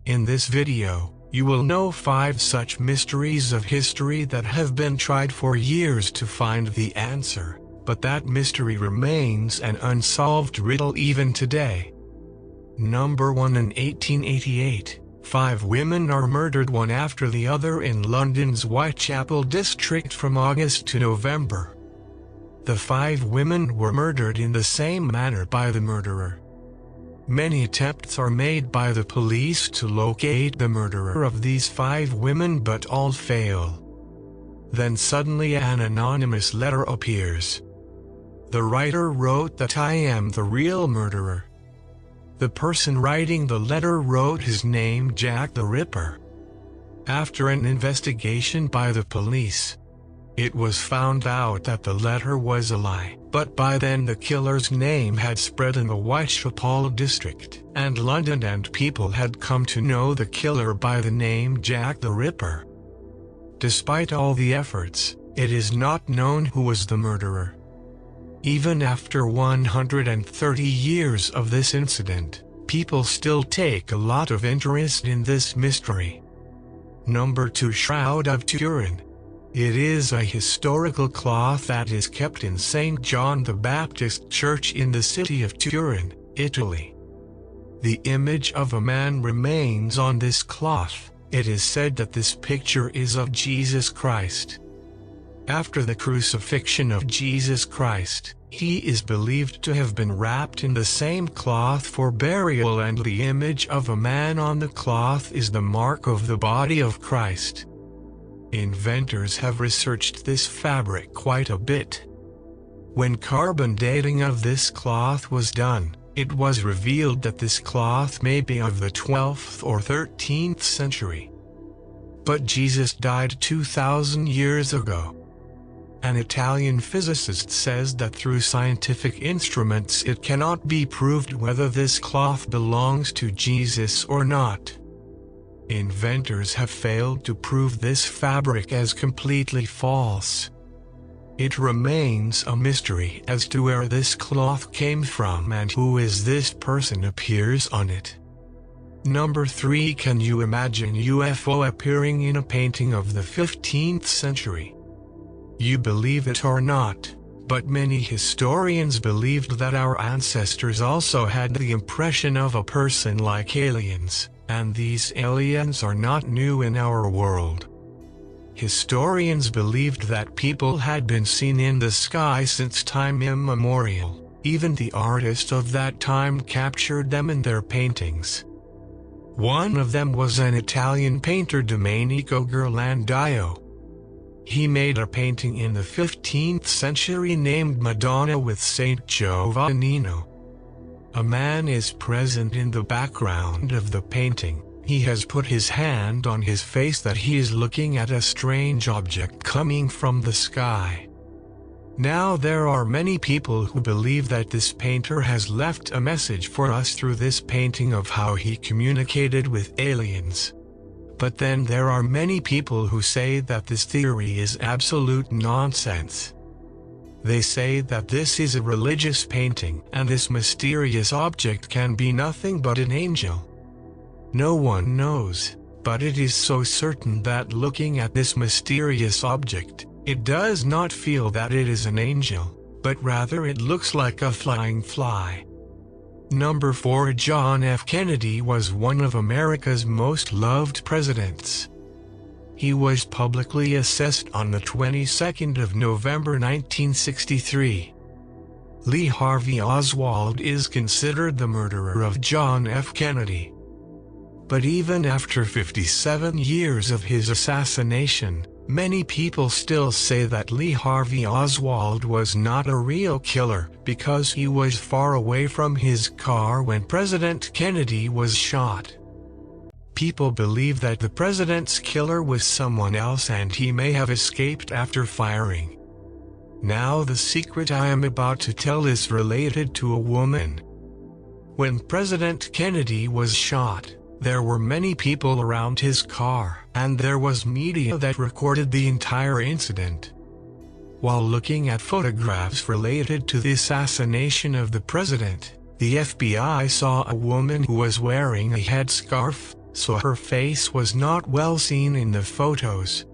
In this video, you will know 5 such mysteries of history that have been tried for years to find the answer, but that mystery remains an unsolved riddle even today. Number 1. In 1888, 5 women are murdered one after the other in London's Whitechapel district from August to November. The 5 women were murdered in the same manner by the murderer. Many attempts are made by the police to locate the murderer of these 5 women, but all fail. Then suddenly an anonymous letter appears. The writer wrote that I am the real murderer. The person writing the letter wrote his name Jack the Ripper. After an investigation by the police, it was found out that the letter was a lie, but by then the killer's name had spread in the Whitechapel district and London, and people had come to know the killer by the name Jack the Ripper. Despite all the efforts, it is not known who was the murderer. Even after 130 years of this incident, people still take a lot of interest in this mystery. Number 2. Shroud of Turin. It is a historical cloth that is kept in St. John the Baptist Church in the city of Turin, Italy. The image of a man remains on this cloth. It is said that this picture is of Jesus Christ. After the crucifixion of Jesus Christ, he is believed to have been wrapped in the same cloth for burial, and the image of a man on the cloth is the mark of the body of Christ. Inventors have researched this fabric quite a bit. When carbon dating of this cloth was done, it was revealed that this cloth may be of the 12th or 13th century. But Jesus died 2,000 years ago. An Italian physicist says that through scientific instruments it cannot be proved whether this cloth belongs to Jesus or not. Inventors have failed to prove this fabric as completely false. It remains a mystery as to where this cloth came from and who is this person appears on it. Number 3. Can you imagine UFO appearing in a painting of the 15th century? You believe it or not, but many historians believed that our ancestors also had the impression of a person like aliens, and these aliens are not new in our world. Historians believed that people had been seen in the sky since time immemorial. Even the artists of that time captured them in their paintings. One of them was an Italian painter, Domenico Ghirlandaio. He made a painting in the 15th century named Madonna with Saint Giovannino. A man is present in the background of the painting. He has put his hand on his face that he is looking at a strange object coming from the sky. Now there are many people who believe that this painter has left a message for us through this painting of how he communicated with aliens. But then there are many people who say that this theory is absolute nonsense. They say that this is a religious painting and this mysterious object can be nothing but an angel. No one knows, but it is so certain that looking at this mysterious object, it does not feel that it is an angel, but rather it looks like a flying fly. Number 4. John F. Kennedy was one of America's most loved presidents. He was publicly assessed on the 22nd of November 1963. Lee Harvey Oswald is considered the murderer of John F. Kennedy. But even after 57 years of his assassination, many people still say that Lee Harvey Oswald was not a real killer because he was far away from his car when President Kennedy was shot. People believe that the president's killer was someone else and he may have escaped after firing. Now the secret I am about to tell is related to a woman. When President Kennedy was shot, there were many people around his car, and there was media that recorded the entire incident. While looking at photographs related to the assassination of the president, the FBI saw a woman who was wearing a headscarf, so her face was not well seen in the photos.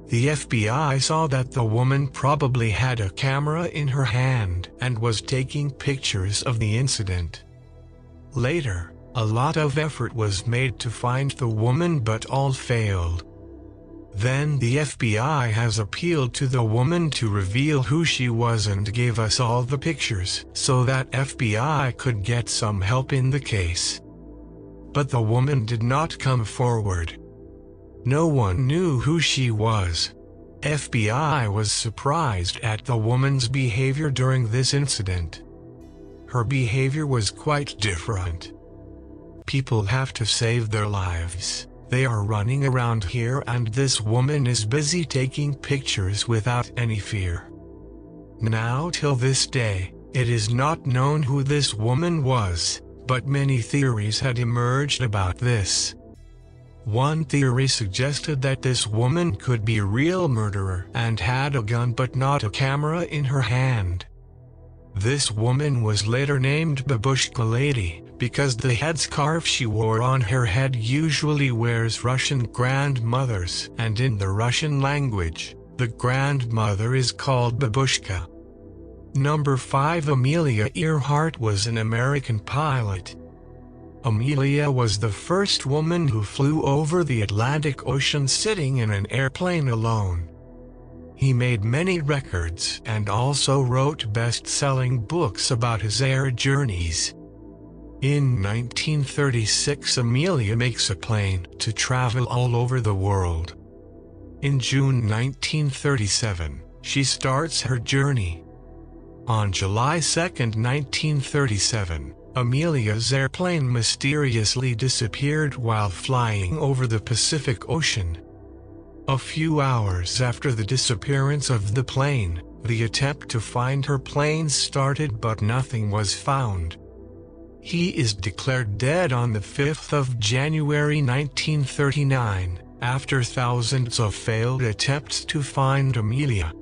The FBI saw that the woman probably had a camera in her hand and was taking pictures of the incident. Later, a lot of effort was made to find the woman, but all failed. Then the FBI has appealed to the woman to reveal who she was and gave us all the pictures so that FBI could get some help in the case. But the woman did not come forward. No one knew who she was. FBI was surprised at the woman's behavior during this incident. Her behavior was quite different. People have to save their lives. They are running around here and this woman is busy taking pictures without any fear. Now till this day, it is not known who this woman was, but many theories had emerged about this. One theory suggested that this woman could be a real murderer and had a gun but not a camera in her hand. This woman was later named Babushka Lady because the headscarf she wore on her head usually wears Russian grandmothers, and in the Russian language, the grandmother is called Babushka. Number 5. Amelia Earhart was an American pilot. Amelia was the first woman who flew over the Atlantic Ocean sitting in an airplane alone. He made many records and also wrote best-selling books about his air journeys. In 1936, Amelia makes a plane to travel all over the world. In June 1937, she starts her journey. On July 2, 1937, Amelia's airplane mysteriously disappeared while flying over the Pacific Ocean. A few hours after the disappearance of the plane, the attempt to find her plane started, but nothing was found. He is declared dead on the 5th of January 1939, after thousands of failed attempts to find Amelia.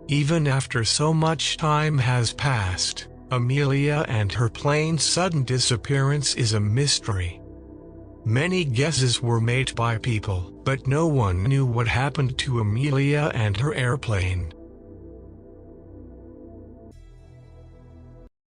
Even after so much time has passed, Amelia and her plane's sudden disappearance is a mystery. Many guesses were made by people, but no one knew what happened to Amelia and her airplane.